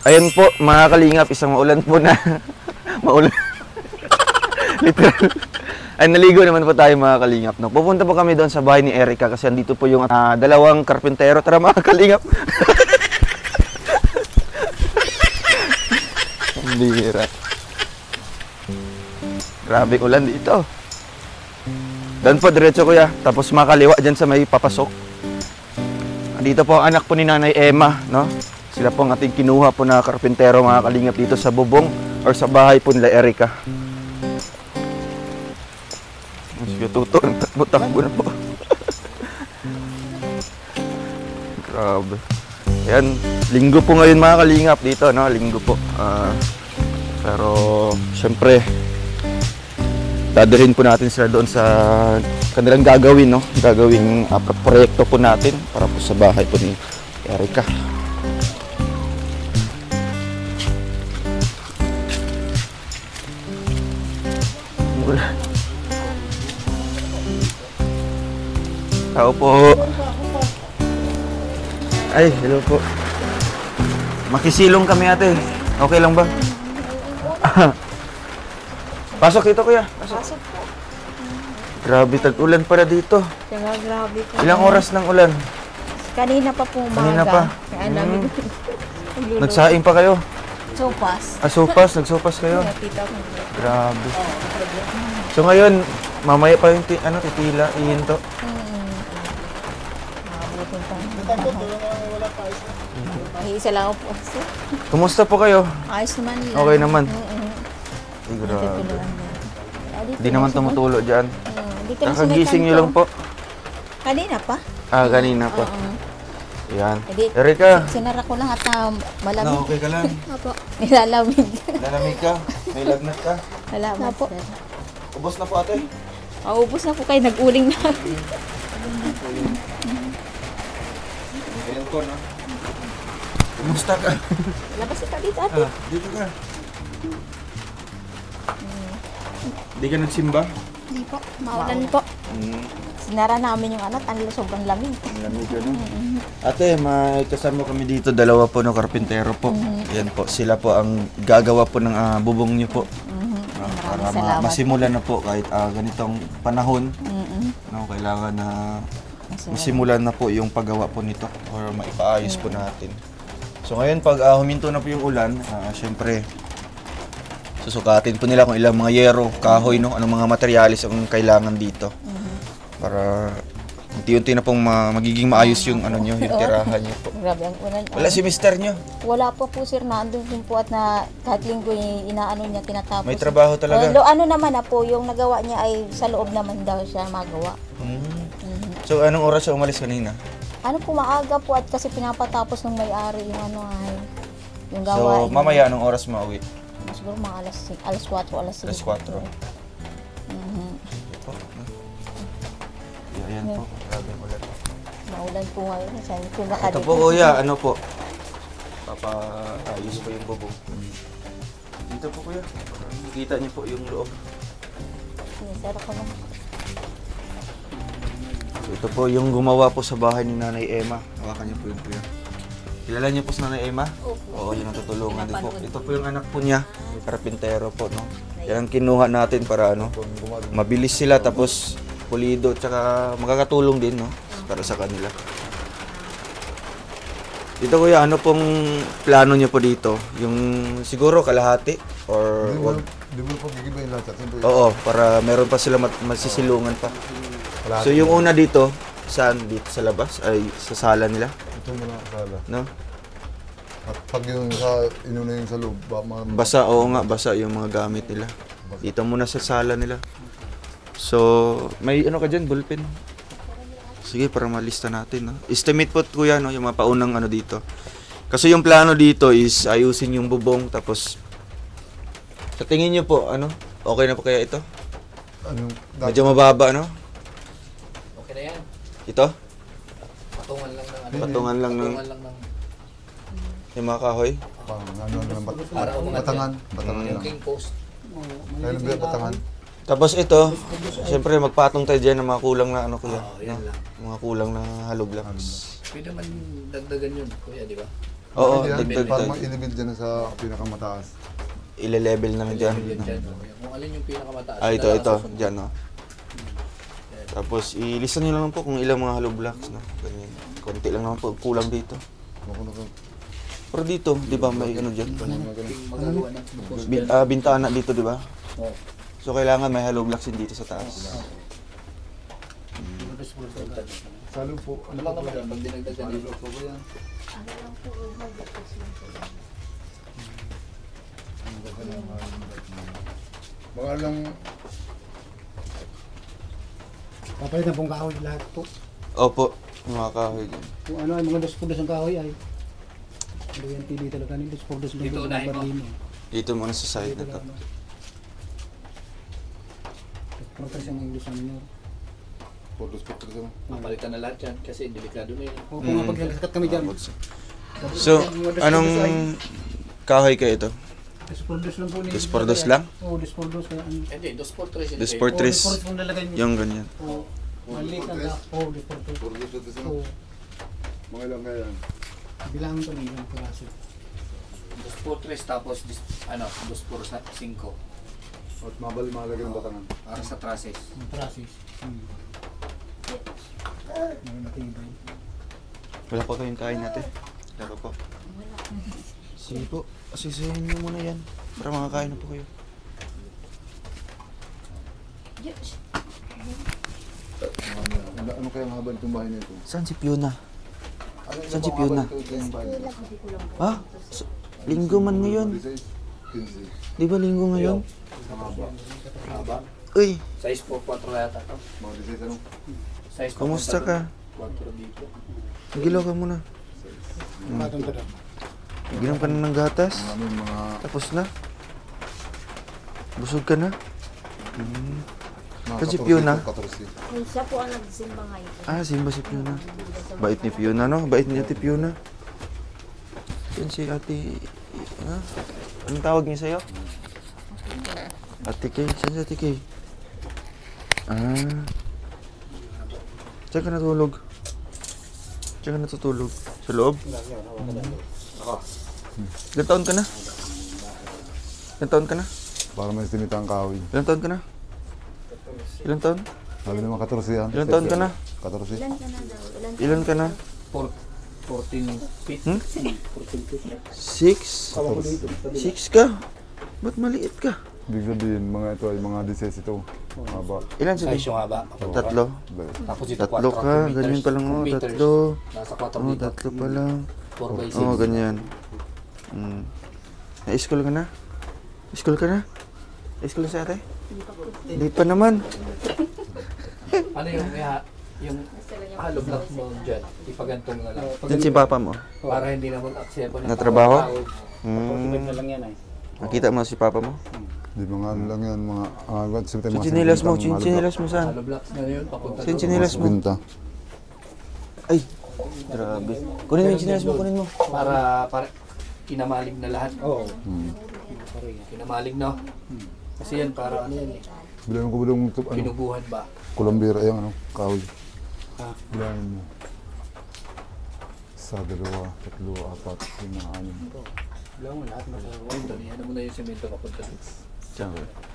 Ayan po, mga kalingap, isang maulan po na. Maulan. Literal. Ay, naligo naman po tayo mga kalingap. No? Pupunta po kami doon sa bahay ni Erica kasi andito po yung dalawang karpintero. Tara mga kalingap. Hindi hira. Grabe ulan dito. Doon po, diretso kuya. Tapos makaliwa dyan sa may papasok. Dito po ang anak po ni Nanay Emma. No? Sila po ang ating kinuha po na karpintero mga kalingap dito sa bubong or sa bahay po nila Erica. Sige, tuto. Takbo na po. Grabe. Ayan, linggo po ngayon mga kalingap dito, no? Linggo po. Pero, syempre, dadalhin po natin sila doon sa kanilang gagawin, no? Gagawing proyekto po natin para po sa bahay po ni Erica. Tao po. Ay, hello po. Makisilong kami ate. Okay lang ba? Pasok dito kuya. Pasok po. Grabe, tag-ulan para dito. Kaya grabe po. Ilang oras ng ulan? Kanina pa po umaga. Kanina pa? Kaya namin Nagsaing pa kayo? sopas. Sopas? Nagsopas kayo? Tita ko. Grabe. So ngayon, mamaya pa yung titila, ihinto. Isa lang po. Kumusta po kayo? Ayos naman lang. Okay naman? Ay, grabe. Hindi naman tumutulo dyan. Kakagising nyo lang po. Kanina pa? Kanina pa. Yan. Edi, Erika. Sinara ko lang at malamig. Na, okay ka lang? Opo. Nilalamig. Lalamig ka? May lagnat ka? Salamat po. Ubos na po ate? Ubos na po kayo. Nag-uling na. Ayan po na. Kumusta ka? Labas ka dito ate. Dito ka. Hindi ka nagsimba? Hindi po. Maulan po. Sinara namin yung sobrang lamig. Ang lamig ano? Ate, may kasama kami dito, dalawa po ng karpintero po. Yan po, sila po ang gagawa po ng bubong niyo po. Para masimulan na po kahit ganitong panahon. No, kailangan na masimulan na po yung paggawa po nito or maipaayos po natin. So ngayon pag huminto na po yung ulan, syempre susukatin po nila kung ilang mga yero, kahoy, no, anong mga materyales ang kailangan dito. Para unti-unti na pong magiging maayos yung yung tirahan niyo po. Grabe ang ulan. Wala si mister niyo? Wala pa po sir, naandun din po at kahit linggo inaano niya, tinatapos. May trabaho talaga? Ano naman na po, yung nagawa niya ay sa loob naman daw siya magawa. So anong oras siya umalis kanina? Ano po, maaga po at kasi pinapatapos ng may-ari yung yung gawa. So mamaya anong oras mauwi? Siguro mga alas 4, alas 5. Alas 4. Ayan po, grabe ulan. Maulan po ngayon. Ito po kuya, ano po? Papaayos po yung bubong. Dito po kuya, kita niyo po yung loob. Sir, ako lang. Ito po yung gumawa po sa bahay ni Nanay Emma. Hawakan niyo po yun kuya. Kilala niyo po si Nanay Emma? Oo, yun ang tutulungan din po. Ito po yung anak po niya, karpintero po, no? Yan ang kinuha natin para mabilis sila tapos pulido, tsaka makakatulong din, no? Para sa kanila. Dito kuya, ano pong plano niyo po dito? Yung siguro kalahati? Or wag? Di mo po gigibayin lahat. Oo, para meron pa sila masisilungan pa. So yung una dito, saan? Dito sa labas? Ay, sa sala nila? Ito muna sala. No? At pag yung inuna yung sa loob, Basa, oo nga, basa yung mga gamit nila. Dito muna sa sala nila. So, may ano ka dyan, ballpen? Sige, para malista natin, no? Estimate po, kuya, no? Yung mga paunang dito. Kasi yung plano dito is ayusin yung bubong, tapos sa tingin nyo po, okay na po kaya ito? Medyo mababa, no? Okay na yan. Ito? Patungan lang ng Patungan lang ng yung mga kahoy? Batangan. yung king post. Kaya nabila batangan. Tapos ito, siyempre magpatong tayo dyan ng mga kulang na kuya. Yan lang. Mga kulang na hollow blocks. Pwede man dagdagan yun, kuya, di ba? Oo, Yan, dagdag. para ma-elevate dyan sa pinakamataas. Ile-level na lang dyan. Yan dyan. Kung alin yung pinakamataas. Ah, ito, yun na lang ito. susunod. Dyan, no? Tapos, ilista nyo lang po kung ilang mga hollow blocks, no? Ganyan. Konti lang naman po, kulang dito. Naku. Pero dito, di ba, may ano dyan? Yung magagawa ng post Bintana dito, di ba? Oo. So, kailangan may hollow blocks din dito sa taas. Salo po. Ano lang naman yan, pag dinagdagan dito. Baka lang, Papalitan pong kahoy lahat po. Opo, mga kahoy dyan. Kung ano ay mga dos-pordos ng kahoy ay. Ano yan pili talaga ni dos-pordos ng Dito, unahin mo. Dito muna sa side na to. Protas yung English ano nyo. photos. Papalitan na lahat yan kasi delikado na yun. O kung pag nagsakat kami dyan. So, anong kahoy kayo ito? Dos-pordos lang po. Dos-pordos lang? Oo, dos-pordos. Kaya ano. Hindi, 2-4-3 Dos yun. por Oo, tres. dos-pordos pong lalagay niyo. Yung ganyan. Oo. Maliit ang Oo, dos-pordos. Photos. Oo. Mga ilang kaya yan. Bilangan ko ng ilang piraso. 2-4-3 tapos 2-4-5 At malagay ng batangan. para sa trusses. Ang prasis. Meron natin iba. Wala pa kayong kain natin. Laro po. Sige po. Asisayin nyo muna yan. Para makakain na po kayo. Ano kaya ang haba nitong bahay nito? Saan si Fiona? Ano Saan si Fiona? Ha? Linggo man ngayon. 15. Di ba linggo ngayon? Haba. Uy, Size 4-4 yata to. Mga 16 ano? Size kamusta ka? 4 dito. Nagilaw ka muna. Matang ka daw. Naginom ka na ng gatas. Maraming mga Tapos na. Busog ka na. Kasi Fiona? 14. Ay, siya po ang nagsimba ngayon. Ah, simba si Fiona. Bait ni Fiona, no? Bait ni Ate Fiona. Yan si Ate... Ha? Anong tawag niya sa'yo? Ate Kay. Saan si Ate Kay? Ah. Saan ka natulog? Saan ka natutulog? Sa loob? Ilan taon ka na? Ilan taon ka na? Para may sinita ang kahoy. Ilan taon ka na? Ilan taon? Sabi naman 14 yan. Ilan taon ka na? 14. Ilan ka na daw? Ilan ka na? 14 feet. Hmm? 14 feet. 6? 6 ka? Ba't maliit ka? Ibig sabihin, mga ito ay mga disease ito. Haba. Ilan Size sabi? yung haba. Tatlo? Tapos ito Tatlo 4 ka, ganyan pa lang oh, tatlo. Nasa 4 Oh, dito. tatlo pa lang. 4 by 6. Oo, ganyan. Na-school ka na? School ka na? Na-school na si ate? Hindi pa naman. Ano yung hollow block mo dyan? Ipagantong na lang. Diyan si papa mo. Para hindi na mag-accept ng Natrabaho? Tibag na lang yan ay. Nakita mo si papa mo? Di mga ano lang yan, mga Sa chinilas mo, chinilas mo saan? hollow blocks na yun. Papunta Saan chinilas mo? Binta. Ay, grabe. Kunin mo yung chinilas mo, kunin mo. Para kinamalig na lahat. Oo. Kinamalig na. Kasi yan para ano yan eh. Bilangin ko bilong ano, Pinuguhan ba? kulambira yung ano, kahoy. Ah. Bilangin mo. 1, 2, 3, 4, 5, 6, 7, 8. Bilang mo lahat masarap. Ano mo na yung semento papunta dito. Diyan.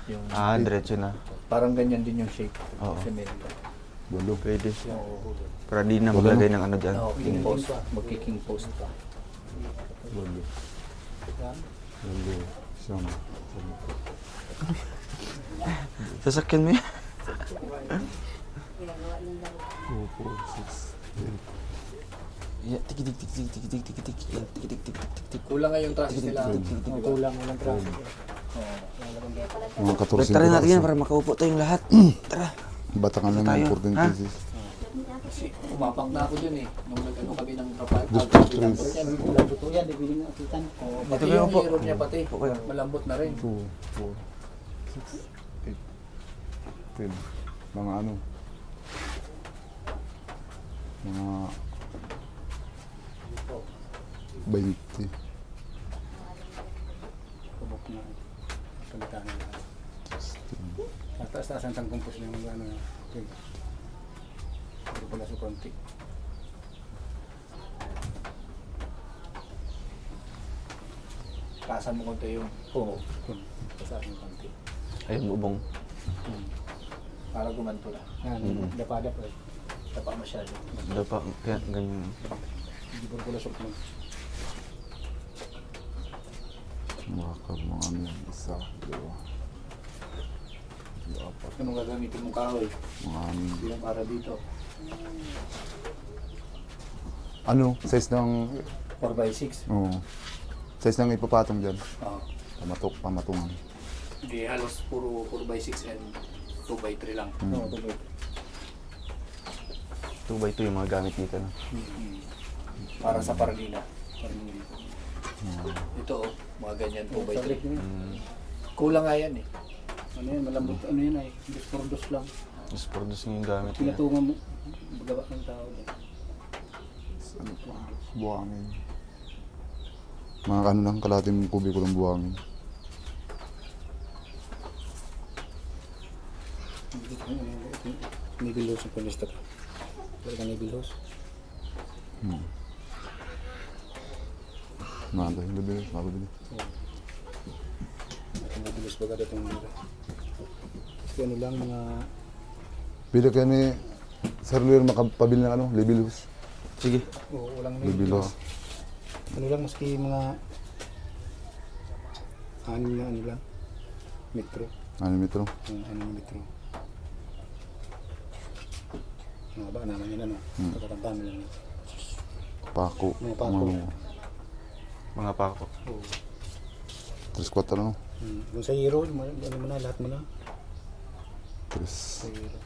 Yung, Ah, diretso na. parang ganyan din yung shape. Oo. Semento. Bulo. Pwede. Para di na maglagay ng ano dyan. King post. Magki-king post pa. Bulo. Bulo. Siyam. Sasakyan mo yan. 2, 4, 6, 8. Yeah, tik. Kulang nga yung trusses nila. Kulang walang traso. Mga 14 Tara natin yan piraso. para makaupo tayong lahat. Tara. Batangan lang Tayo. yung 14 Ha? pieces. Kasi umapak na ako dun eh. Nung nag-ano kami ng kapal. Malambot yan, di biling akitan. Pati kayo yung po. hero niya pati. Upo kayo. Malambot na rin. 2, 4, 6, 8, 10. Mga ano? Mga 20. Kubok na. Palitan na lahat. Taas-taasan tang kumpos na yung ano. Pero pala sa konti. Kasan mo konti yung Oo. Pasahan yung konti. Ayun, bubong. para gumanto na. Yan, dapa-dapa eh. Tapa masyado. Dapa, kaya ganyan. Hindi ko kulasok mo. Baka mga ano yan, isa, dalawa. Apat, Anong gagamitin mong kahoy? mga anim. Bilang para dito. Ano, size ng, 4x6. size ng ipapatong dyan. Oo. Pamatungan. Hindi halos puro 4x6 and 2x3 lang. Oo, tuloy. 2x2 yung mga gamit dito. No? Para sa paralina. Ito oh, mga ganyan 2x3. Kulang nga yan eh. Ano yan, malambot, ano yan ay, dos por dos lang. Just produce yung gamit niya. Pinatungan mo, bagabak ng tao dyan. Ano pa? Buhangin. Mga ano lang, kalating kubiko ng buhangin. Nibilos ang palista ka. Wala ka nibilos. Nada, hindi bilis, mabibili. Nibilos baga datang nila. Kasi ano lang, mga... Pila ka ni Sir Luir makapabili ng ano, libilus. Sige. Oo, walang Libilus. Ano lang, maski mga... Anim na ano lang. Metro. Ano metro? Anim na metro. Mga ba naman yun ano. Pagkatandaan lang yun. Pako. Mga pako. Mga pako. Oo. 3-4 ano? Kung sa hero, ano mo na, lahat mo na. 3. Sa hero.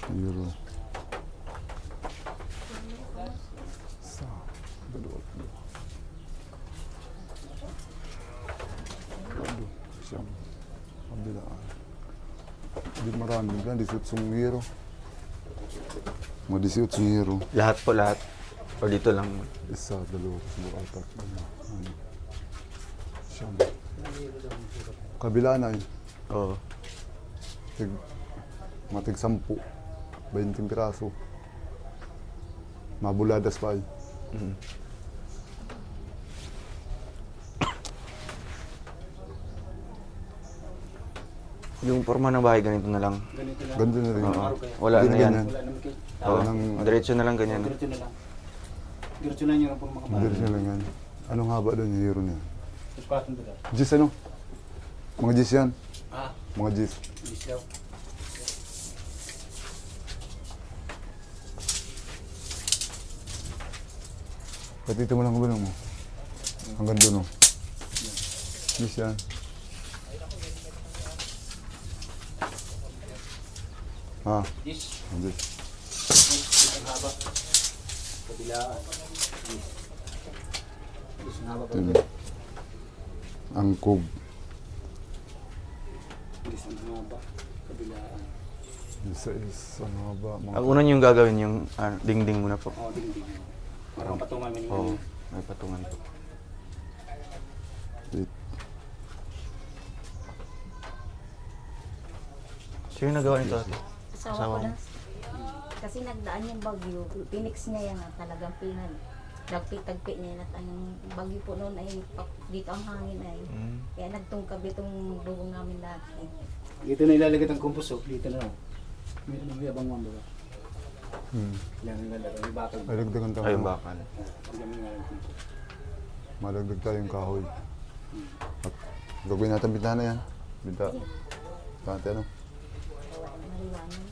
Euro. Sa. Dalawa. Siyam. Kabilaan. Hindi marami lang, 18 euro. Mga 18 euro. Lahat po, lahat. O dito lang. Isa, dalawa, tatlo, apat, lima, ano. Siyam. Kabila na eh. Oo. Matig 10. 20 piraso. Mabuladas pa eh. Yung forma ng bahay, ganito na lang. Ganito lang. Ganda na rin. Oo. Wala Hindi na yan. ganyan. Wala naman kayo. Oo. Walang, Diretso na lang ganyan. Diretso na lang. Diretso na nyo lang po mga hindi na lang yan. Anong haba doon yung hero niya? Tapos patong doon. Gis ano? Mga gis yan. Ah, Mga gis. bis daw. Patito mo lang kung mo. Hanggang doon oh. Gis yan. Ha? Yes. Ang gis. Ang haba. Kabilaan. Yes. Yes, ang haba pa. Yun. Angkog. Yes, ang haba. Kabilaan. Isa is, ano nga ba? Mga Ang una yung gagawin yung dingding muna po. Oo, ding-ding. Parang patungan mo Oo. yung May patungan po. 8. Sino nagawa nito ate? Asawa Asawa ko mo? lang. Kasi nagdaan yung bagyo, pinix niya yan, talagang pinag. Nagpitagpi niya at ang bagyo po noon ay dito ang hangin ay. Kaya nagtungkab itong bubong namin lagi. Dito na ilalagay ang compost, dito na. May abang mo ba? Kailangan ilalagay, may bakal. Ay, dagdagan tayo. Ayun bakal. Kailangan ilalagay ang compost. Malagdag tayong kahoy. At gagawin natin bintana yan. Bintana ano? Maliwanag.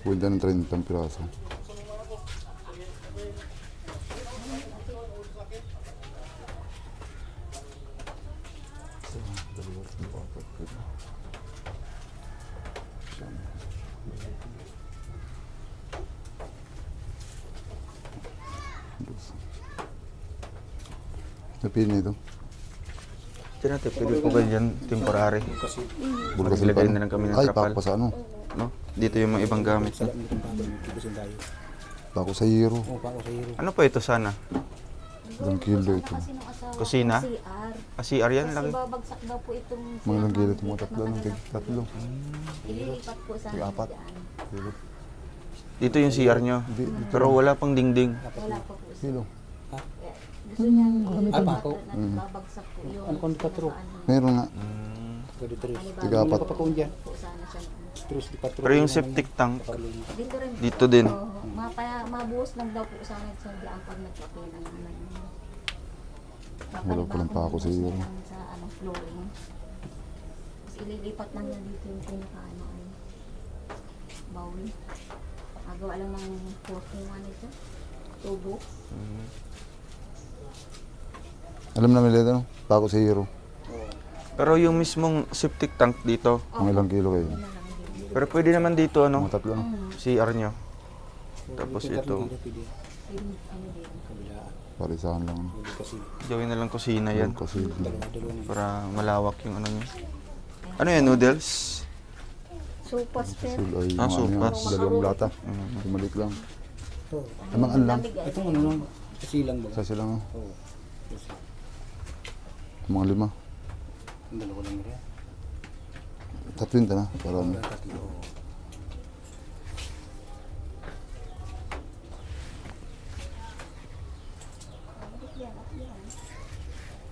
Buwinta ng 30 piraso. Napili nito. Sino ate, pwede po ba dyan temporary? Kasi, Bulgasin Maglagay na lang kami ng Ay, trapal. pako sa ano? No? Dito yung mga ibang gamit. wala mo itong pagod, kibusin tayo. Pako sa hero. Oo, pa ako sa hero. Ano po ito sana? Ilang kilo ito? Kasi nung asawa Kusina? ko, CR. CR yan Kasi lagi. babagsak daw po itong Mga ilang kilo ito? CR Mga tatlo, no? Tatlo. Ililipat po sa Tig-apat. dyan. Kilo. Dito yung CR nyo. Pero wala pang dingding. Wala pa po. Sino? Gusto niyang Pako. babagsak po yung Ano kung patro? Meron nga. Pwede tres. Tiga-apat. Ano pa pa dyan? po sana siya. Tres di patro. Pero yung septic tank, Dito rin. dito din. Mabuhos lang daw po sana sa diyan pag nagpapilang naman. Wala pa lang pa ako sa iyo. Sa ano, flooring. Tapos ililipat lang niya dito yung pinaka-ano ay bowl. Magawa lang ng 41 ito. Tubo. Alam namin nila no? Pako sa hero. Pero yung mismong septic tank dito, Mga ilang kilo kayo. Yun na lang din. pero pwede naman dito ano, Mga tatlo no? CR nyo. Tapos ito, Yung ano din. Parisahan lang. Kasi gawin na lang kusina yan Kasi dalawa na. para malawak yung ano nyo. Ano yan, noodles? Sopas pero. sil ay Ah, mga ano yan, sopas. dalawang lata. Malik lang. Amang an lang. Lamig ay. Itong ano lang. Kasi lang ba? Sa sila nga. Oo. Kasi Mga 5. ang dalawa lang rin. Tatwin ta na. Para ano. Tatlo.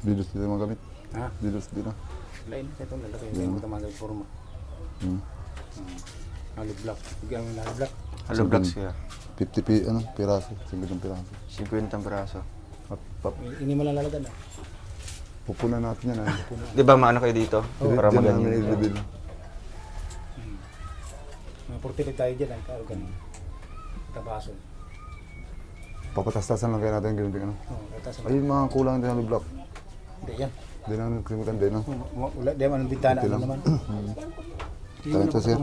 Didos dito magamit. Ha? Didos dito. Lain ito lalaki. Hindi mo tamagal forma. Hmm. Hollow block. Bigyan mo ng hollow block. Hollow blocks kaya. 50 ano, piraso. 50 piraso. 50 ang piraso. Ini mo lang lalagan ah. Pupunan natin yan. Di ba maano kayo dito? Para Diyan maganyan. namin i-reveal. Mga portilit tayo dyan ay karo ganun. Tabason. Papatastasan lang kayo natin ganun din ano. Oo, tatas. Ayun mga kulang din ng block. Hindi yan. Hindi namin kalimutan din no. Wala di man ang bintana Ito ano lang. naman. Tayo ito sir.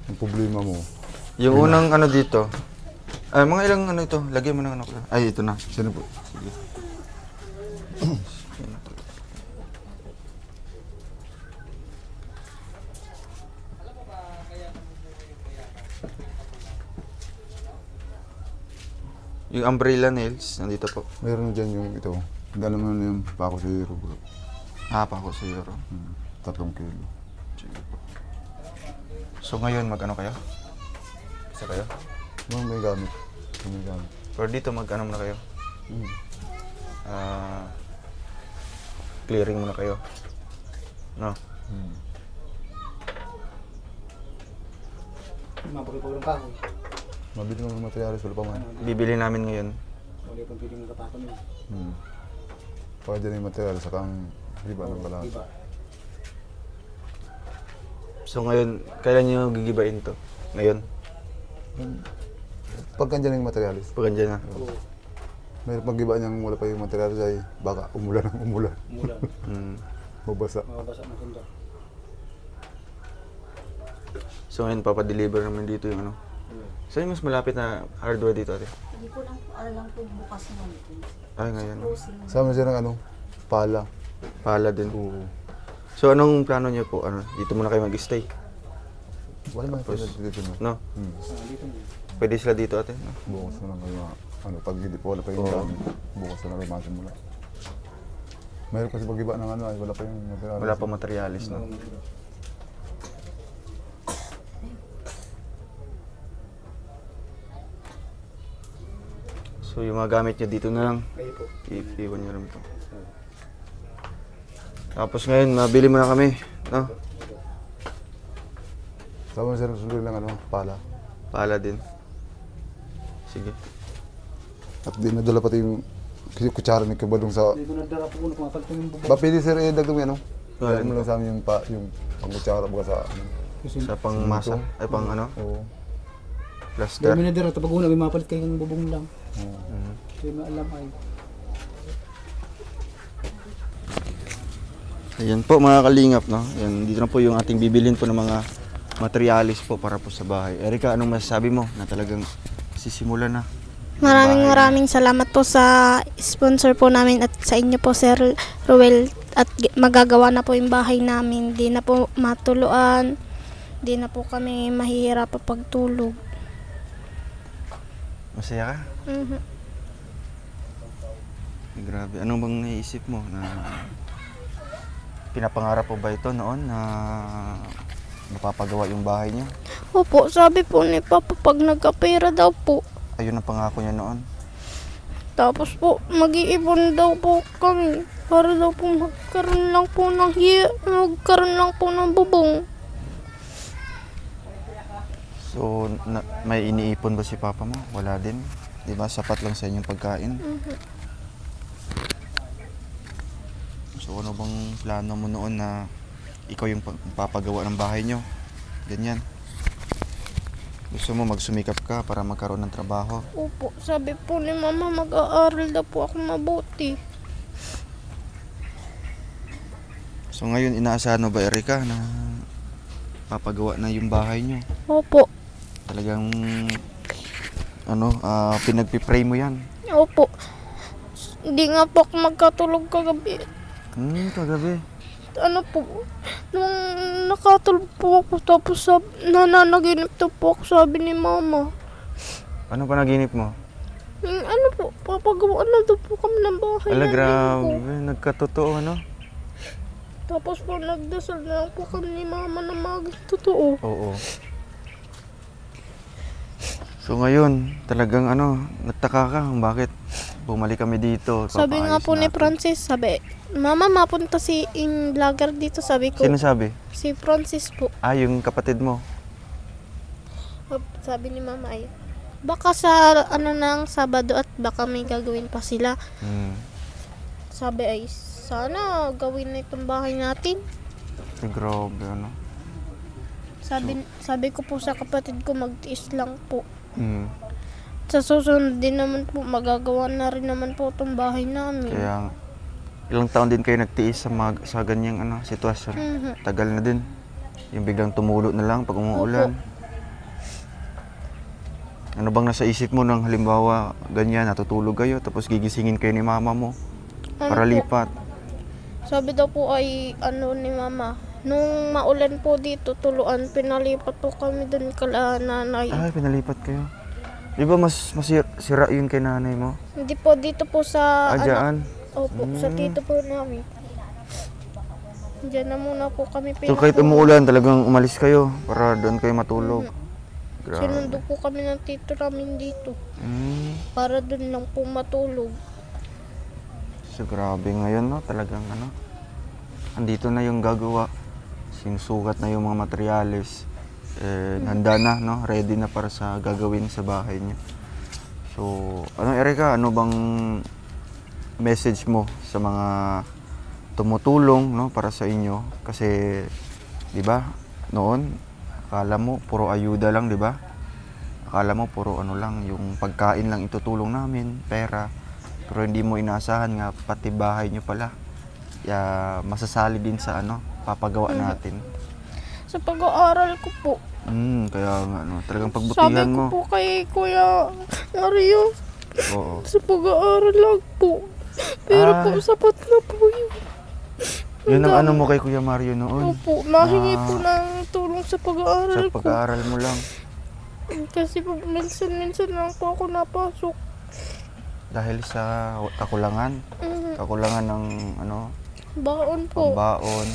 Ang problema mo. Yung unang ano dito, ay mga ilang ano ito, lagyan mo ng ano ko. Ay, ito na. Sino po? Sige. Yung umbrella nails, nandito po. Meron dyan yung ito. Hindi alam mo na yung pako sa hero bro. Pa ako sa euro. 3 kilo. Sige po. So ngayon, mag-ano kayo? Isa kayo? May gamit. May gamit. Pero dito, mag-ano muna kayo? Clearing muna kayo. No? Mapagpagpag ng kahoy. Mabili naman ng materialis, wala pa man. Bibili namin ngayon. Wala pang pwede mong kapakon yun. Paka dyan yung materialis, saka ang riba ng kalahati. Diba? So ngayon, kailan nyo gigibain to? Ngayon? Pagka dyan yung materialis, Pag andyan na. Oo. may pag-iba niyang wala pa yung materialis ay baka umulan ng umulan. Umulan. Mabasa. Mababasa ng sunda. So ngayon, papadeliver naman dito yung ano. Saan yung mas malapit na hardware dito, ate? Hindi ko lang po alam kung bukas naman ito. Ay, ngayon. Closing. Sama siya ng ano, pala. Pala din. Oo. So anong plano niyo po? Ano, dito muna kayo mag-stay? Wala man pala dito no. No? Dito mo. Pwede sila dito, ate? No? Bukas na lang kayo, ano, pag hindi po wala pa yung gamit, bukas na lang kayo masimula. Mayroon kasi pag-iba ng ano ay wala pa yung materialis. Wala pa materialis, no? So yung mga gamit niya dito na lang. Kayo po. Iiwan niyo rin ito. Tapos ngayon, mabili mo na kami. No? Sama siya sunod lang ano, pala. Pala din. Sige. At dinadala pati yung kutsara ni Kabadong sa... Dito nadara po kung mapalitan yung bubong. Ba pwede sir, idagdag mo yan, no? Wala. Dagdag mo lang sa amin yung pang-kutsara baga sa... Ano. Kasi Sa pang masa. Ay, pang ano? Oo. Plaster. dahil nadara tapos una may mapalit kayo ng bubong lang. Kaya maalam ay. Ayan po mga kalingap, no? Ayan, dito na po yung ating bibilin po ng mga materialis po para po sa bahay. Erika, anong masasabi mo na talagang sisimulan na? Maraming salamat po sa sponsor po namin at sa inyo po Sir Ruel at magagawa na po yung bahay namin. Di na po matuluan. Di na po kami mahihirap pa pagtulog. Masaya ka? Ay, grabe. Anong bang naisip mo na pinapangarap po ba ito noon na mapapagawa yung bahay niyo? Opo, sabi po ni Papa pag nagkapera daw po. Ayun ang pangako niya noon. Tapos po, mag-iipon daw po kami. Para daw po magkaroon lang po ng bubong. So, may iniipon ba si Papa mo? Wala din. Di ba? Sapat lang sa inyong pagkain. So, ano bang plano mo noon na ikaw yung papagawa ng bahay nyo? Ganyan. Gusto mo magsumikap ka para magkaroon ng trabaho? Opo, sabi po ni Mama mag-aaral daw po ako mabuti. So, ngayon inaasahan mo ba, Erica, na papagawa na yung bahay nyo? Opo. Talagang pinagpipray mo yan. Opo. Hindi nga po ako magkatulog kagabi. Kagabi. Ano po, nung nakatulog po ako tapos nananaginip daw po ako, sabi ni Mama. Ano pa naginip mo? Ano po, papagawa na daw po kami ng bahay. Ala, namin po. grabe. Nagkatotoo, ano? Tapos po nagdasal na lang po kami ni Mama na maging totoo. Oo. So ngayon, talagang nagtaka ka kung bakit bumalik kami dito. Sabi nga Papaayos po ni natin. Francis, sabi, Mama, mapunta si vlogger dito, sabi ko. Sino sabi? Si Francis po. Yung kapatid mo. Sabi ni Mama ay, baka sa ng Sabado at baka may gagawin pa sila. Sabi ay, sana gawin na itong bahay natin. Grabe, Sabi ko po sa kapatid ko, magtiis lang po. Sa susunod din naman po, magagawa na rin naman po itong bahay namin. Kaya ilang taon din kayo nagtiis sa ganyang sitwasyon. Tagal na din. Yung biglang tumulo na lang pag umuulan. Ano bang nasa isip mo nang halimbawa ganyan, natutulog kayo tapos gigisingin kayo ni Mama mo para po? lipat? Sabi daw po ay ni Mama, nung maulan po dito, tuluan, pinalipat po kami dun kala nanay. Pinalipat kayo. Di ba mas sira yun kay nanay mo? Hindi po, dito po sa Dyan? Opo, sa tito po namin. Diyan na muna po kami So kahit umuulan, talagang umalis kayo para doon kayo matulog. Sinundo po kami ng tito namin dito. Para doon lang po matulog. So grabe ngayon, talagang andito na yung gagawa. Sinusukat na yung mga materyales. Handa na, ready na para sa gagawin sa bahay niya. So, Erica, ano bang message mo sa mga tumutulong, para sa inyo? Kasi, di ba, noon, akala mo, puro ayuda lang, di ba? Akala mo, puro lang, yung pagkain lang itutulong namin, pera. Pero hindi mo inaasahan nga, pati bahay nyo pala. Kaya, masasali din sa papagawa natin. Sa pag-aaral ko po. Kaya nga, talagang pagbutihan mo. Sabi ko po kay Kuya Mario, Oo. sa pag-aaral lang po. Pero po, sapat na po yun. Yun ang mo kay Kuya Mario noon. Opo, nahingi po ng tulong sa pag-aaral Sa pag-aaral mo lang. Kasi po, minsan lang po ako napasok. Dahil sa kakulangan. Kakulangan ng Baon po. pambaon,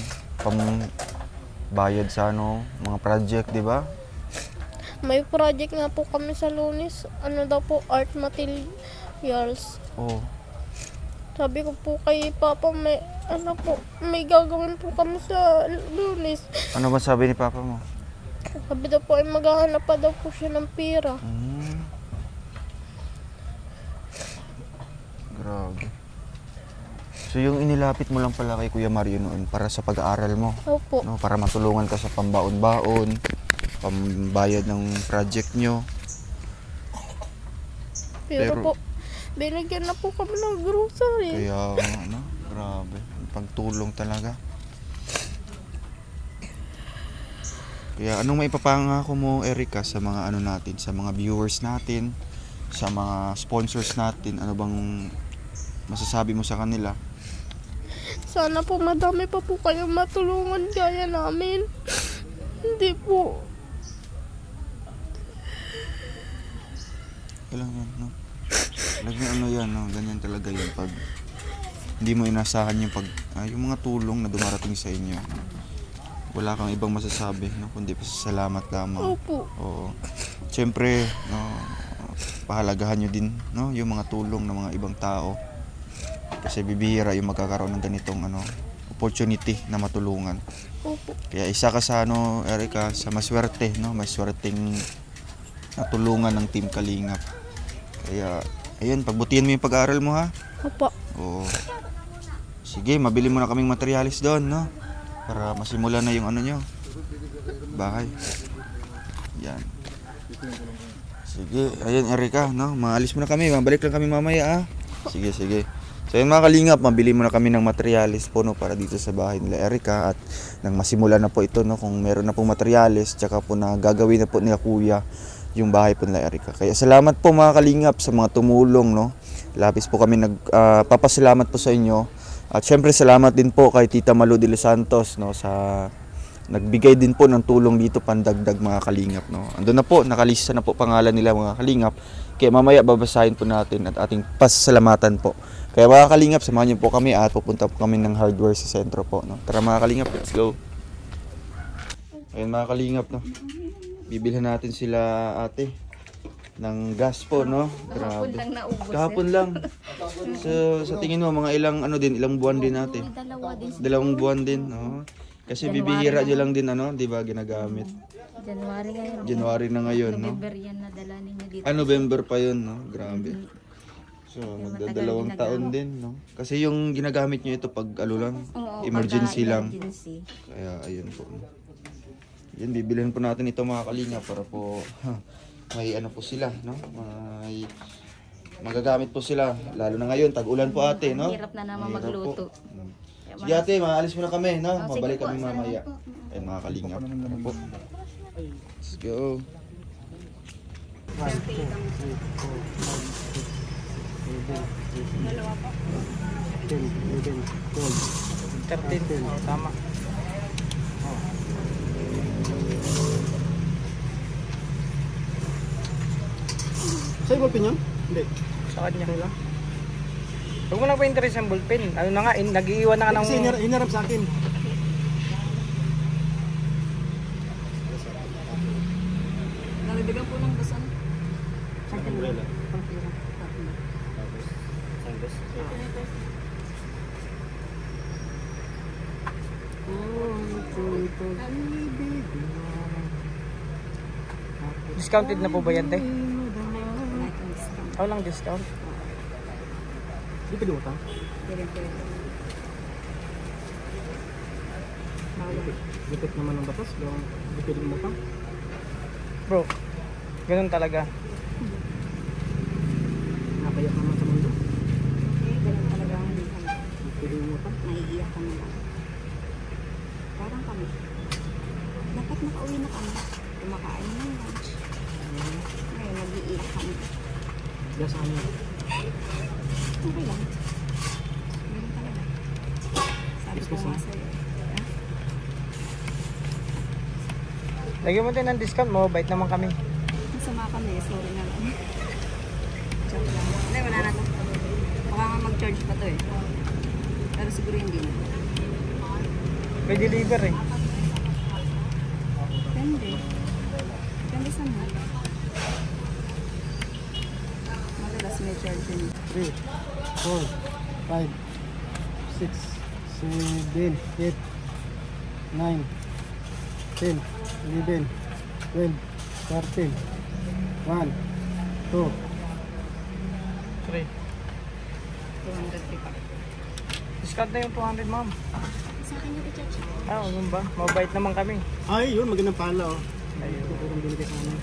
bayad sa mga project, di ba? May project nga po kami sa Lunes. Daw po, art materials. Oo. Sabi ko po kay Papa, may gagawin po kami sa Lunes. Ano ba sabi ni Papa mo? Sabi daw po ay maghahanap pa daw po siya ng pera. Grabe. So yung inilapit mo lang pala kay Kuya Mario noon para sa pag-aaral mo? Opo. Para matulungan ka sa pambaon-baon, pambayad ng project nyo. Pero po, binigyan na po kami ng grocery. Kaya grabe, pagtulong talaga. Kaya anong maipapangako mo, Erica, sa mga natin, sa mga viewers natin, sa mga sponsors natin, ano bang masasabi mo sa kanila? Sana po madami pa po kayong matulungan gaya namin. Hindi po. Kailangan, Talagang yan, ganyan talaga yun pag hindi mo inasahan yung yung mga tulong na dumarating sa inyo. wala kang ibang masasabi, no? Kundi pasasalamat lamang. Opo. Oo. Siyempre, no, pahalagahan nyo din, no, yung mga tulong ng mga ibang tao. Kasi bibihira yung magkakaroon ng ganitong opportunity na matulungan. Opo. Kaya isa ka sa Erica, sa maswerte, no, maswerteng natulungan ng Team Kalingap. Kaya ayun, pagbutihan mo yung pag-aaral mo, ha. Opo. Oo. Sige, mabili mo na kaming materialis doon, no, para masimula na yung nyo, bahay. Yan. Sige, ayun Erica, no, maalis muna kami, mabalik lang kami mamaya, ha. Sige, sige. So yun mga Kalingap, mabili muna kami ng materialis po, no, para dito sa bahay nila Erica, at nang masimula na po ito, no, kung meron na pong materialis, tsaka po na gagawin na po ni Kuya yung bahay po nila Erica. Kaya salamat po mga Kalingap sa mga tumulong, no. Labis po kami nagpapasalamat po sa inyo. At syempre salamat din po kay Tita Malu de los Santos, no, sa nagbigay din po ng tulong dito pandagdag mga Kalingap, no. Andun na po, nakalista na po pangalan nila mga Kalingap. Kaya mamaya babasahin po natin at ating pasasalamatan po. Kaya mga Kalingap, samahan niyo po kami at pupunta po kami ng hardware sa sentro po, no. Tara mga Kalingap, let's go. Ayun mga Kalingap, no. Bibilhan natin sila ate ng gas po, no. Grabe. Kahapon lang naubos. Kahapon lang. So sa tingin mo mga ilang ilang buwan din ate? Dalawa din. 2 buwan din, no. Kasi bibihira nyo lang din di ba, ginagamit. January ngayon. January na ngayon, no. November yan na dala ninyo dito. November pa yun, no. Grabe. So magdadalawang taon din, no. Kasi yung ginagamit nyo ito pag lang, Oo, emergency pagka lang. emergency. Kaya ayun po. Yan, bibilhin po natin ito mga Kalingap para po may po sila, no? May magagamit po sila, lalo na ngayon, tag-ulan po ate, no? Hirap na naman Mahirap magluto. po. Sige ate, maalis muna kami, no? Oh, sige Mabalik po, kami mamaya. salamat po. Ayun mga Kalingap. Po. Let's go. Tama. Sa'yo ballpen yun? Hindi. Sa kanya. Huwag mo lang pa interest ang ballpen. Ano na nga, nag-iiwan na ka ng... Kasi hinarap sa akin. Nalibigyan po ng basan. Umbrella. Discounted na po ba yan, te? Walang discount. Di pwede mo ta? Lipit naman ng batas. Di pwede mo ta? Bro, ganun talaga. Nakayak naman sa mundo. Ganun talaga ang hindi kami. Di pwede mo ta? Naiiyak kami lang. Parang kami. Dapat nakauwi na kami. Kumakain ng lunch. Ngayon, nag-iiyak kami. Yes, ano? Okay lang. Ganun talaga. Sabi ko nga sa'yo. Lagyan mo din ng discount mo, bait naman kami. Masama kami. Sorry na lang. Joke lang. Hindi, wala na to. Baka nga mag-charge pa to eh. Pero siguro hindi na. May deliver eh. Depende. Depende sa mo. Madalas may charge yun. 3, 4, 5, 6, 7, 8, 9, 10, 11, 12, 13, 1, 2, 3. 200 pa. Discount na yung 200, ma'am. Sa akin yung i-charge. Ah, ano ba? Mabait naman kami. Ay, yun, magandang pala, oh. Ayun. Purong binigay sa amin.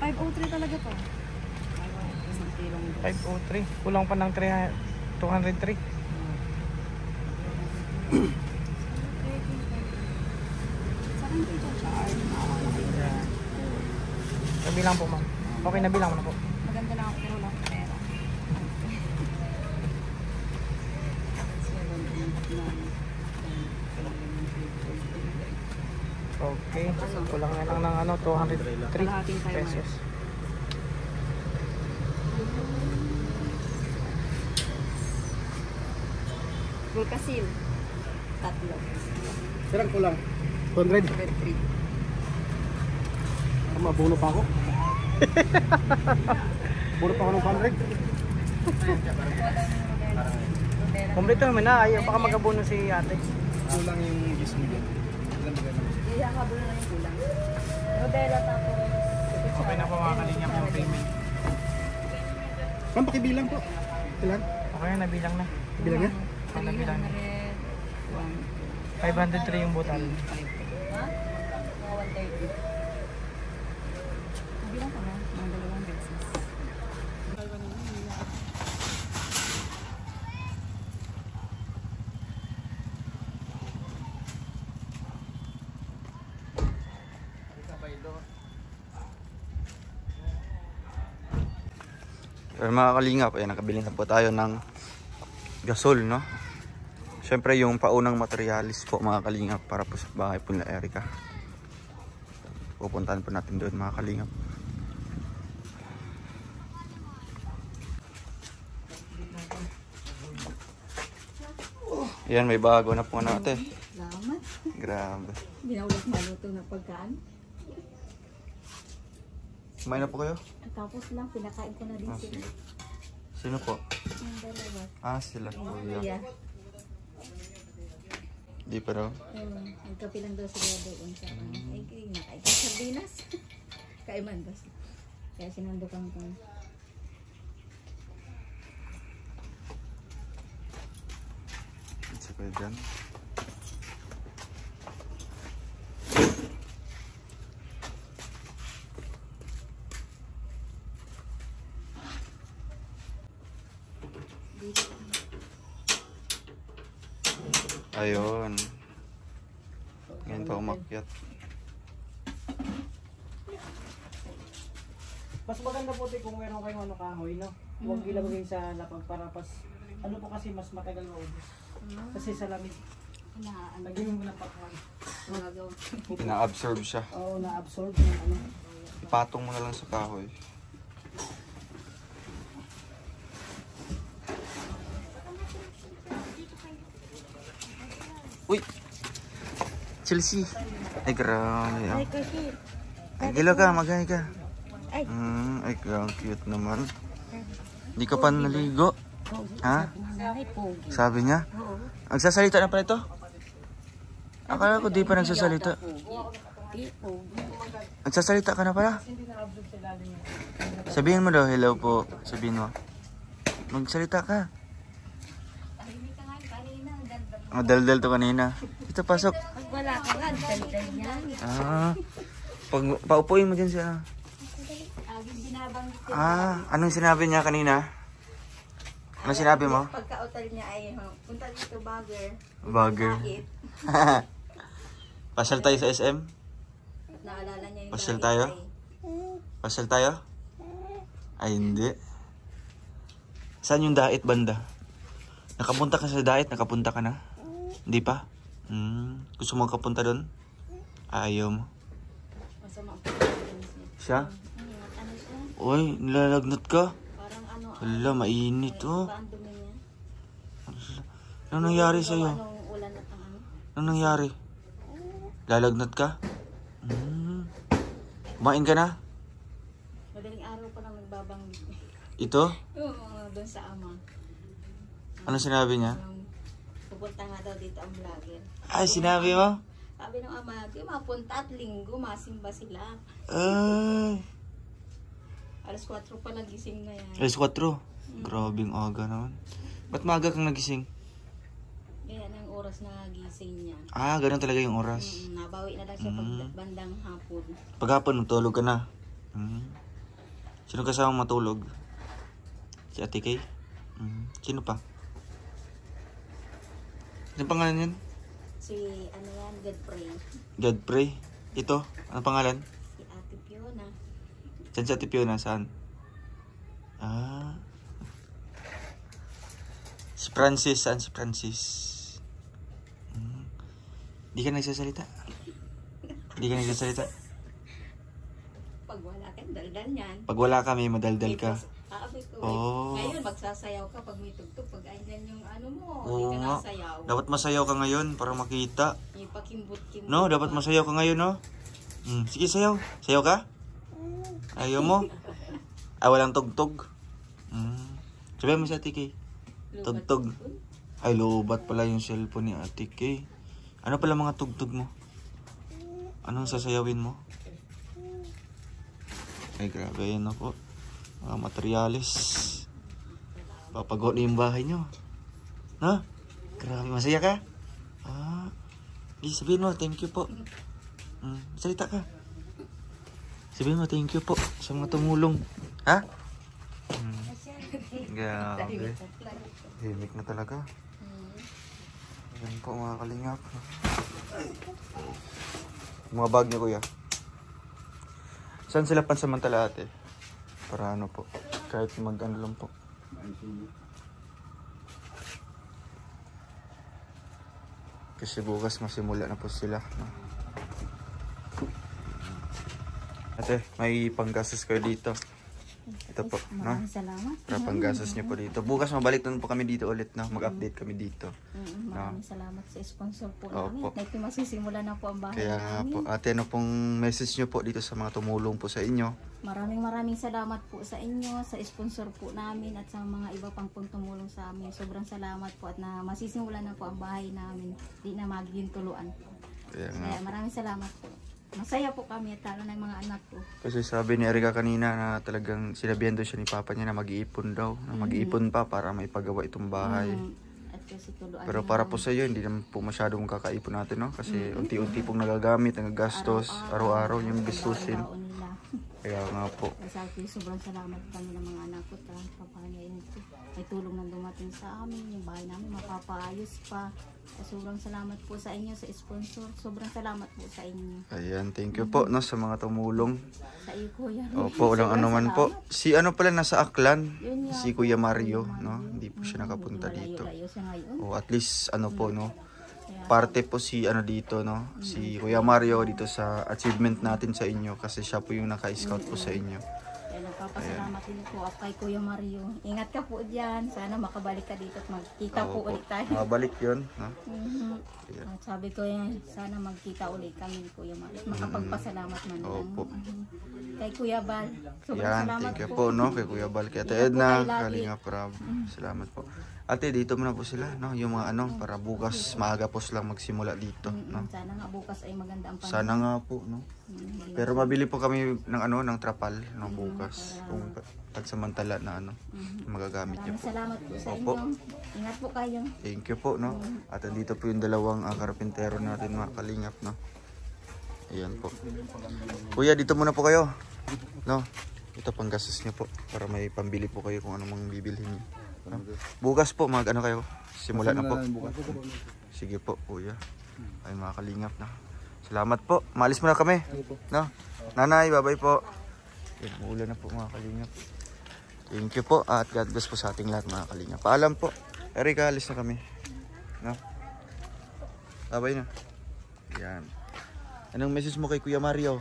503 talaga to. Isang kilong 503. Kulang pa ng 203. Sa akin yung i-charge. Yeah. Nabilang po, ma'am. Okay, nabilang mo na po. Maganda lang ako pero wala akong pera. Okay. Kulang na lang ng 203 pesos. Gulkasil. tatlo. Sirang kulang. 200. Mabuno pa ako. Buno pa ako ng 100. Kompleto naman na, ayaw baka magabuno si ate. Kulang yung gis mo dyan. Ilan ba ganun? Hindi ang kabulo na yung kulang. Rodela tapos. Okay na po mga kalingap yung payment. Ma'am, pakibilang po. Ilan? Okay na, nabilang na. Bilang niya? Nabilang na. 503 yung butal. Ha? Mga 130. Bilang ka na, mga 2 beses. Pero mga kalingap, ayan, nakabili na po tayo ng gasol, no? Siyempre yung paunang materialis po mga kalingap para po sa bahay po nila Erica. Pupuntahan po natin doon mga kalingap. Ayan, may bago na po ate. Salamat. Grabe. Binawag maluto na pagkaan. Kumain na po kayo? Tapos lang, pinakain ko na din sila. Sino po? Yung dalawa. Ah, sila po. Kuya. Di pa raw. Nagkape lang daw sila doon sa ay, nakain ka sardinas. Kaiman daw. Kaya sinandukan ko. Isa kayo dyan. Ayun. Ngayon pa umakyat. Mas maganda po kung meron kayong ano kahoy, no? Huwag ilagay sa lapag para pas ano po kasi mas matagal maubos. Kasi sa lamig, lagyan mo na pakwan. Ina-absorb siya. Oo, na-absorb ng ano. Ipatong mo na lang sa kahoy. Uy! Chelsea! Ay, grabe. Ay, ay gila ka, magay ka. Ay, ang cute naman. Hindi ka pa naligo? Ha? Sabi niya? Nagsasalita na pala ito? Akala ko di pa nagsasalita. Nagsasalita ka na pala? Sabihin mo daw, hello po. Sabihin mo. Magsalita ka. Daldal to kanina. Ito, pasok. Pag wala ka nga, daldal yan. Ah, paupuin mo dyan siya. Anong sinabi niya kanina? Anong sinabi mo? Pagka-hotel niya ay, punta dito bagger. Bagger. Pasyal tayo sa SM? Naalala niya yung Pasyal tayo? Pasyal tayo? Ay, hindi. Saan yung dait banda? Nakapunta ka sa dait? Nakapunta ka na? Hindi pa? Gusto mo kapunta doon? Ayaw mo? Masama ang Siya? ano siya? Uy, nilalagnat ka? Parang ano, Hala, mainit oh. ba ang dumi niya? Anong nangyari sa'yo? Anong ulan at ang ano? Anong nangyari? Lalagnat ka? Kumain ka na? Madaling araw pa lang nagbabanggit. Ito? Oo, doon sa ama. Ano sinabi niya? Pupunta nga daw dito ang vlogger. Ay, sinabi mo? Sabi ng ama, di mapunta at linggo, masimba sila. Ay, Alas 4 pa nagising na yan. alas 4. Grabing aga naman. Ba't maaga kang nagising? Yan ang oras na gising niya. Ah, ganun talaga yung oras. Nabawi na lang siya pag bandang hapon. Paghapon, tulog ka na. Sino kasama matulog? Si Ate Kay? Sino pa? Ano pangalan yun? Si ano yan, Godfrey. Godfrey. Ito, ano pangalan? Si Ate Fiona. Saan si Ate Fiona? Saan? Ah. Si Francis. Saan si Francis? Di ka nagsasalita? Di ka nagsasalita? Pag wala ka, daldal yan. Pag wala kami, madaldal ka. Sabi ko, Oh. ngayon magsasayaw ka pag may tugtog. Pag andyan yung ano mo, Oo hindi ka nga. nasayaw. Dapat masayaw ka ngayon para makita. Ipakimbot-kimbot. No, dapat pa. masayaw ka ngayon, no? Sige, sayaw. Sayaw ka? Ayaw mo? Walang tugtog. Sabihin mo sa Ate Kay. Tugtog. Ay, lobat pala yung cellphone ni Ate Kay. Ano pala mga tugtog mo? Anong sasayawin mo? Ay, grabe yan na po. Mga materyales. Papago na yung bahay nyo. No? Grabe, masaya ka? Sabihin mo, thank you po. Salita ka. Sabihin mo, thank you po sa mga tumulong. Ha? Grabe. Himik na talaga. Yan po mga kalingap. Mga bag niyo kuya. Saan sila pansamantala ate? Para ano po. Kahit mag-ano lang po. Kasi bukas masimula na po sila. Ate, may panggastos kayo dito. Ito po, no? Maraming salamat. Para panggastos nyo po dito. Bukas mabalik na po kami dito ulit, no? Mag-update kami dito. Maraming salamat sa sponsor po Opo. namin. Dahil masisimula na po ang bahay Kaya nga namin. po, ate, ano pong message nyo po dito sa mga tumulong po sa inyo? Maraming salamat po sa inyo, sa sponsor po namin at sa mga iba pang pong tumulong sa amin. Sobrang salamat po at na masisimula na po ang bahay namin. Di na magiging tuluan po. Kaya nga. Kaya maraming salamat po. Masaya po kami at talo ng mga anak ko. Kasi sabi ni Erika kanina na talagang sinabihan doon siya ni Papa niya na mag-iipon daw. Na mag-iipon pa para may pagawa itong bahay. At kasi tuluan Pero na para namin. po sa iyo, hindi naman po masyadong kakaipon natin, no? Kasi unti-unti pong nagagamit, nagagastos, araw-araw yung gastusin. Baon nila. Kaya nga po. Kaya sabi ko, sobrang salamat kami ng mga anak ko. Papanyayin ito. May tulong na dumating sa amin. Yung bahay namin mapapaayos pa. Kaya sobrang salamat po sa inyo, sa sponsor. Sobrang salamat po sa inyo. Ayan, thank you po, no? Sa mga tumulong. Sa iyo, Kuya. Opo, walang Sobrang ano man po. salamat. Si ano pala nasa Aklan? Yun nga Si po, Kuya Mario, Kuya no? Mario. Hindi po siya nakapunta dito. Malayo-layo siya ngayon. O at least ano po, no? Kaya, Parte po si ano dito, no? Si Kuya Mario dito sa achievement natin sa inyo kasi siya po yung naka-scout po sa inyo. kaya nagpapasalamat din po ako kay Kuya Mario. Ingat ka po dyan. Sana makabalik ka dito at magkita po Opo. ulit tayo. Mabalik yun, no? Mhm. At sabi ko yan, sana magkita ulit kami Kuya Mario. Makapagpasalamat man lang. Opo. Kay Kuya Bal. Sobrang Yan, salamat thank you po. po, no? Kay Kuya Bal, kay Ate Ingat po Edna, kayo lagi. Kalinga Prab. Salamat po. Ate, dito muna po sila, no? Yung mga ano, para bukas maaga po silang magsimula dito, no? Sana nga bukas ay maganda ang panahon. Sana nga po, no? Pero mabili po kami ng ano, ng trapal, no, bukas. Kung pagsamantala na ano, magagamit niyo Maraming po. salamat po sa Opo. inyo. Ingat po kayo. Thank you po, no? At andito po yung dalawang karpintero natin, mga kalingap, no? Ayan po. Kuya, dito muna po kayo. No? Ito pang gastos niyo po para may pambili po kayo kung anong bibilhin niyo. No? Bukas po, ano kayo? Simula na po. Sige po, kuya. Ay, mga kalingap na. Salamat po. Maalis muna kami. No? Nanay, bye-bye po. Yan, uulan na po mga kalingap. Thank you po at God bless po sa ating lahat mga kalingap. Paalam po. Erika, alis na kami. No? Bye-bye na. Yan. Anong message mo kay Kuya Mario?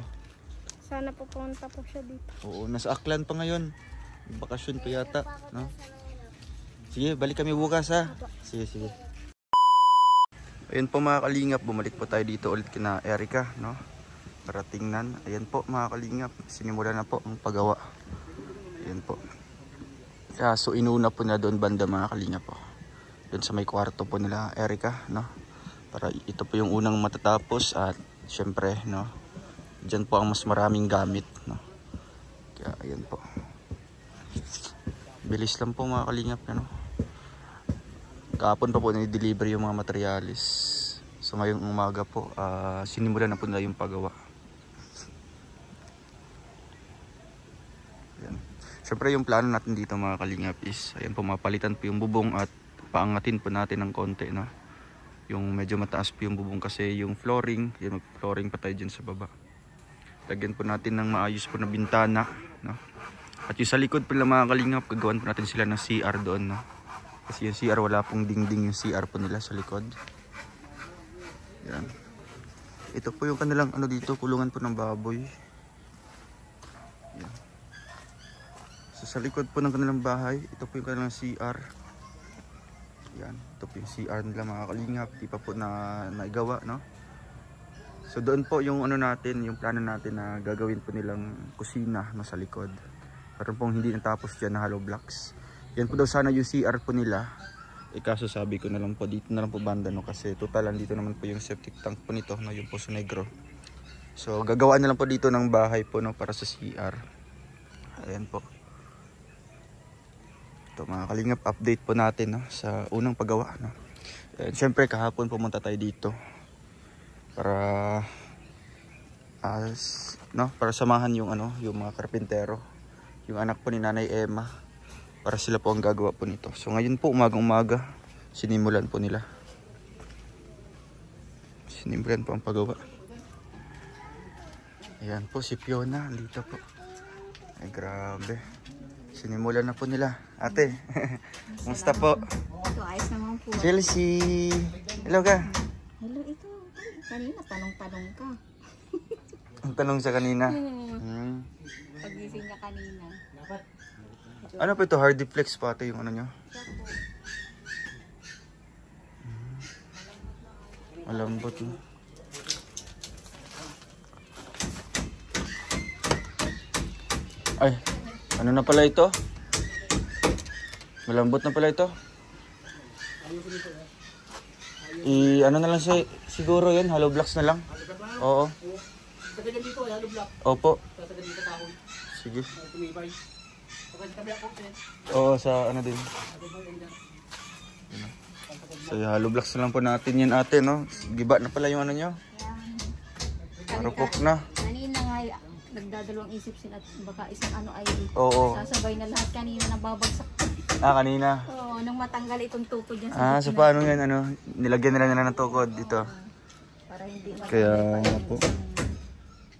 Sana po pumunta po siya dito. Oo, nasa Aklan pa ngayon. Bakasyon pa yata, no? Sige, balik kami bukas ha. Sige, sige. Ayun po mga kalingap, bumalik po tayo dito ulit kina Erika, no? Para tingnan. Ayan po mga kalingap, sinimula na po ang paggawa. Ayan po. So inuna po na doon banda mga kalingap po. Doon sa may kwarto po nila Erika, no? Para ito po yung unang matatapos at syempre, no? Diyan po ang mas maraming gamit, no? Kaya ayan po. Bilis lang po mga kalingap, no? Kahapon pa po na-deliver yung mga materialis. So ngayong umaga po, sinimulan na po nila yung paggawa. Ayan. Siyempre yung plano natin dito mga kalingap is, ayan po, mapalitan po yung bubong at paangatin po natin ng konti, no? Yung medyo mataas po yung bubong kasi yung flooring, yung flooring pa tayo dyan sa baba. Lagyan po natin ng maayos po na bintana, no? At yung sa likod po mga kalingap, gagawan po natin sila ng CR doon, no? Kasi yung CR, wala pong dingding yung CR po nila sa likod. Yan. Ito po yung kanilang ano dito, kulungan po ng baboy. Yan. So Sa likod po ng kanilang bahay, ito po yung kanilang CR. Yan, ito po yung CR nila mga kalingap. Di pa po na naigawa, no? So doon po yung ano natin, yung plano natin na gagawin po nilang kusina no, sa likod. Pero pong hindi natapos dyan na hollow blocks. Yan po daw sana yung CR po nila. Kaso sabi ko na lang po, dito na lang po banda, no? Kasi totalan dito naman po yung septic tank po nito, no? Yung Poso Negro. So gagawin na lang po dito ng bahay po, no? Para sa CR. Ayan po. Ito mga kalingap, update po natin, no? Sa unang paggawa, no? And syempre kahapon pumunta tayo dito para no, para samahan yung ano, yung mga karpintero, yung anak po ni Nanay Emma, para sila po ang gagawa po nito. So ngayon po umagang-umaga sinimulan po nila. Sinimulan po ang paggawa. Ayan po si Fiona dito po. Ay grabe. Sinimulan na po nila. Ate, kumusta po? Ito, ayos naman po. Chelsea, hello ka. Hello, ito. Kanina, tanong-tanong ka. Ang tanong sa kanina. Pagising niya kanina. Ano po ito? Hardiplex pa ito yung ano nyo? Malambot no? Ay, ano na pala ito? Malambot na pala ito. Ano na lang siguro yun, hollow blocks na lang. Oo. Tagalan dito, hollow block. Opo. Tagalan dito kahoy. Sige. Tumibay. Tagalan po, sir. Oo, sa ano din. So, hollow blocks na lang po natin yan ate, no? Giba na pala yung ano nyo. Marupok na. Kanina nga, nagdadalawang isip sila at baka isang ano ay Oo. sasabay na lahat kanina nababagsak. Kanina. Oo, nung matanggal itong tukod dyan So paano yan, ano? Nilagyan nila ng tukod dito. para hindi Kaya nga po.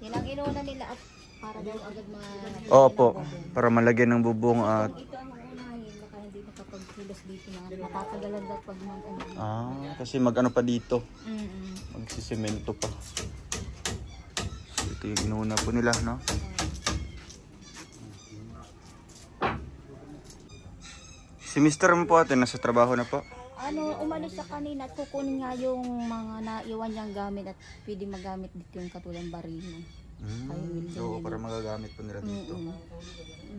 Yan ang inuuna nila at para daw agad Opo, para malagyan ng bubong at... ito ang unahin, baka hindi nakapagkilos dito na matatagalan daw pag kasi mag-ano pa dito. Mm-mm. Magsisemento pa. So ito yung inuuna po nila, no? Si Mr. mo po ate, nasa trabaho na po? Umalis siya kanina at kukunin nga yung mga naiwan niyang gamit at pwede magamit dito yung katulang baril. Oo, para magagamit po nila dito.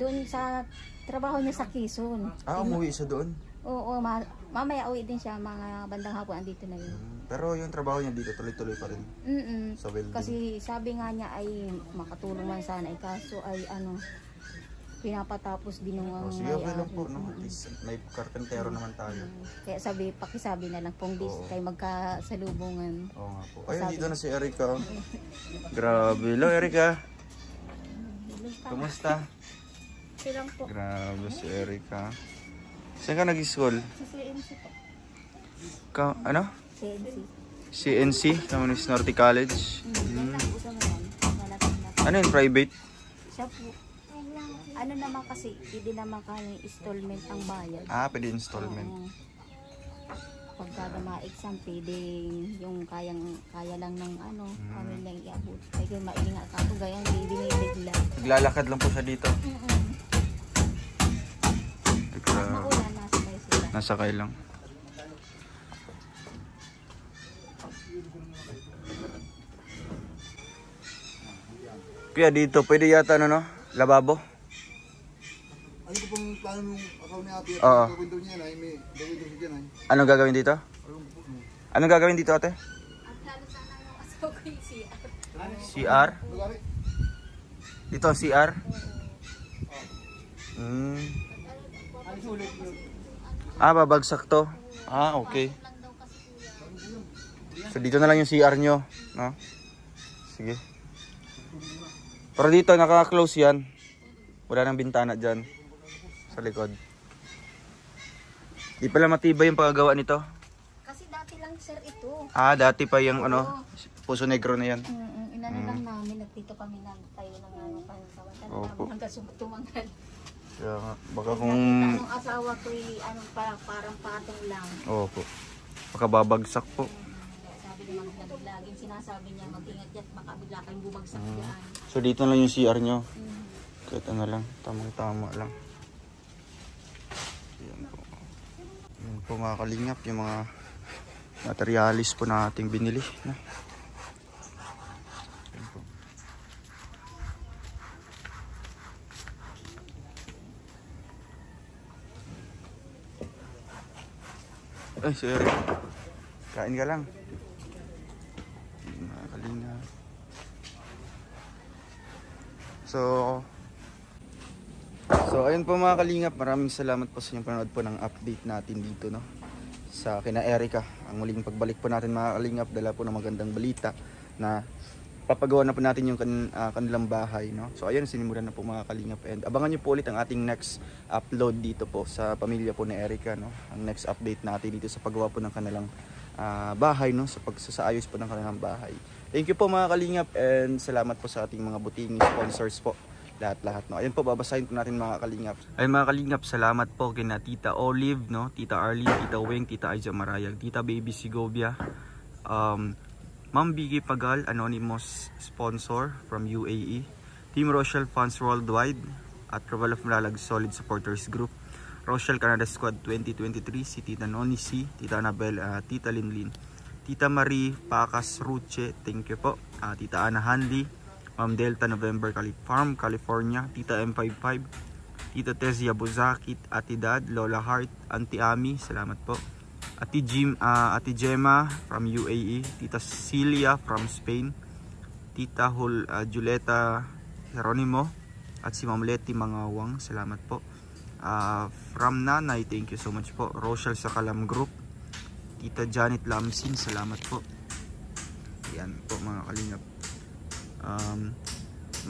Doon sa trabaho niya sa Quezon. Umuwi siya doon? Oo, mamaya uwi din siya, mga bandang hapon andito na yun. Pero yung trabaho niya dito, tuloy-tuloy pa rin sa welding. Kasi sabi nga niya ay makatulong man sana, kaso ay pinapatapos din ng sige, okay lang po, no? At least may karpentero naman tayo. Kaya pakisabi na lang pong kay magkasalubungan. Oo nga po. Ayun, dito na si Erica. Grabe. Hello, Erica. Kumusta? Silang po. Grabe si Erica. Saan ka nag-school? Sa CNC po. Ano? CNC. CNC, Communist Norte College. Ano yun, private? Siya po. Ano naman kasi, hindi naman kami installment ang bayad. Pwede installment. Pagka ma-exam, pwede yung kaya lang ng kami lang iabot. Kaya maingat ako, gaya hindi binibigla. Naglalakad lang po siya dito. Maulan, nasakay sila. Nasakay lang. Kaya dito, pwede yata lababo? Ano po pong plano ng account ni ate? Oo. Gagawin daw niya ay may gagawin daw siya ay. Anong gagawin dito? Anong gagawin dito ate? Ang plano sana yung asawa ko yung CR. CR? Dito ang CR? Babagsak to. Okay. So dito na lang yung CR nyo, no? Sige. Pero dito naka-close yan. Wala nang bintana dyan sa likod. Di pala matibay yung paggawa nito. Kasi dati lang sir ito. Dati pa yung Poso Negro na yan. Inano lang namin at dito kami tayo ng pansawan. Opo. Hanggang tumangal. Kaya nga, baka kung... Anong asawa ko parang patong lang. Opo. Baka babagsak po. Sabi naman laging sinasabi niya mag-ingat yan baka bigla kayong bumagsak yan. So dito na lang yung CR nyo. Kahit ano lang, tamang-tama lang. po mga kalingap yung mga materialis po na ating binili, no? Ayan po. Ay, sir, kain ka lang mga kalingap. So ayun po mga kalingap, maraming salamat po sa inyong panonood po ng update natin dito, no, sa kina Erica. Ang muling pagbalik po natin mga kalingap, dala po ng magandang balita na papagawa na po natin yung kanilang bahay, no. So ayun, sinimulan na po mga kalingap, and abangan nyo po ulit ang ating next upload dito po sa pamilya po ni Erica, no. Ang next update natin dito sa paggawa po ng kanilang bahay, no, sa pagsasaayos po ng kanilang bahay. Thank you po mga kalingap, and salamat po sa ating mga buting sponsors po. Lahat-lahat, no. Ayun po, babasahin po natin mga kalingap. Ayun mga kalingap, salamat po kina Tita Olive, no, Tita Arlene, Tita Weng, Tita Aiza Marayag, Tita Baby Sigovia, Ma'am Biggie Pagal, anonymous sponsor from UAE, Team Rochelle Funds Worldwide, at Travel of Malalag Solid Supporters Group, Rochelle Canada Squad 2023, si Tita Noni C, Tita Annabel, Tita Linlin, Tita Marie Pacas Ruche, thank you po, Tita Ana Hanley, Ma'am Delta November Farm, California, Tita M55, Tita Tezia Buzakit, Ate Dad, Lola Hart, Auntie Ami, salamat po, Ate Gemma from UAE, Tita Celia from Spain, Tita Julieta Jeronimo, at si Ma'am Leti Mangawang, salamat po, from Nanay, thank you so much po, Rochelle Sakalam Group, Tita Janet Lamsin, salamat po. Yan po mga kalingap.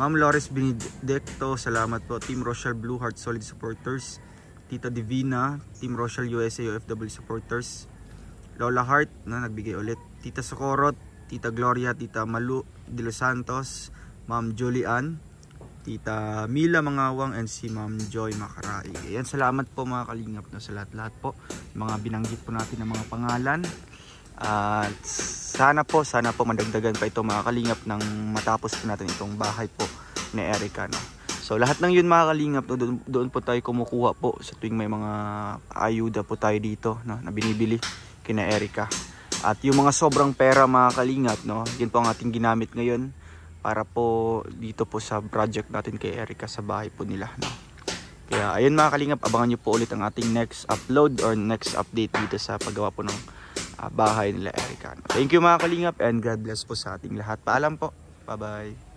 Ma'am Lores Benedicto, salamat po. Team Rochelle Blue Heart Solid Supporters, Tita Divina, Team Rochelle USA OFW Supporters, Lola Hart na nagbigay ulit, Tita Socorro, Tita Gloria, Tita Malu de los Santos, Ma'am Julian, Tita Mila Mangawang, and si Ma'am Joy Makarai. Ayan, salamat po mga kalingap, no, sa lahat-lahat po mga binanggit po natin ng mga pangalan. Sana po madagdagan pa ito mga kalingap nang matapos po natin itong bahay po ni Erica, no. So lahat ng yun mga kalingap, no, doon po tayo kumukuha po sa tuwing may mga ayuda po tayo dito, no, na binibili kina Erica. At yung mga sobrang pera mga kalingap, no, yun po ang ating ginamit ngayon para po dito po sa project natin kay Erica sa bahay po nila, no. Kaya ayun mga kalingap, abangan nyo po ulit ang ating next upload or next update dito sa paggawa po ng bahay nila Erica. Thank you mga kalingap, and God bless po sa ating lahat. Paalam po. Bye bye.